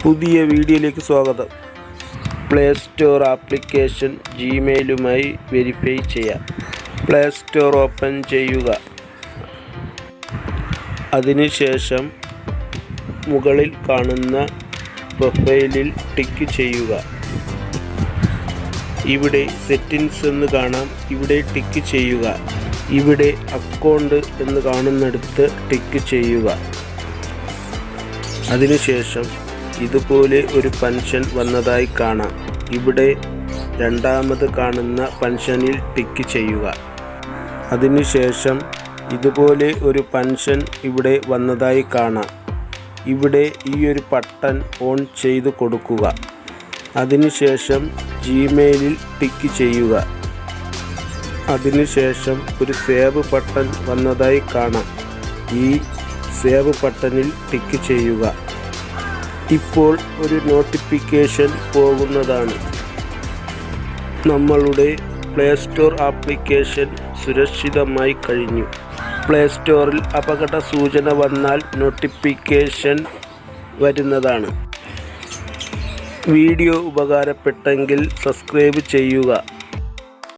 പുതിയ വീഡിയോയിലേക്ക് സ്വാഗതം. പ്ലേ സ്റ്റോർ ആപ്ലിക്കേഷൻ ജിമെയിലുമായി വെരിഫൈ ചെയ്യാം. പ്ലേ സ്റ്റോർ ഓപ്പൺ ചെയ്യുക. അതിനുശേഷം മുകളിൽ കാണുന്ന പ്രൊഫൈലിൽ ടിക്ക് ചെയ്യുക. ഇവിടെ സെറ്റിംഗ്സ് എന്ന് കാണാം. ഇവിടെ ടിക്ക് ചെയ്യുക. ഇവിടെ അക്കൗണ്ട് എന്ന് കാണുന്നിടത്ത് ടിക്ക് ചെയ്യുക. അതിനുശേഷം ഇതുപോലെ ഒരു പെൻഷൻ വന്നതായി കാണാം. ഇവിടെ രണ്ടാമത് കാണുന്ന പെൻഷനിൽ ടിക്ക് ചെയ്യുക. അതിനുശേഷം ഇതുപോലെ ഒരു പെൻഷൻ ഇവിടെ വന്നതായി കാണാം. ഇവിടെ ഈ ഒരു ബട്ടൺ ഓൺ ചെയ്ത് കൊടുക്കുക. അതിനുശേഷം ജിമെയിലിൽ ടിക്ക് ചെയ്യുക. അതിനുശേഷം ഒരു സേവ് ബട്ടൺ വന്നതായി കാണാം. ഈ സേവ് ബട്ടണിൽ ടിക്ക് ചെയ്യുക. ഇപ്പോൾ ഒരു നോട്ടിഫിക്കേഷൻ പോകുന്നതാണ്. നമ്മളുടെ പ്ലേ സ്റ്റോർ ആപ്ലിക്കേഷൻ സുരക്ഷിതമായി കഴിഞ്ഞു. പ്ലേ സ്റ്റോറിൽ അപകട സൂചന വന്നാൽ നോട്ടിഫിക്കേഷൻ വരുന്നതാണ്. വീഡിയോ ഉപകാരപ്പെട്ടെങ്കിൽ സബ്സ്ക്രൈബ് ചെയ്യുക.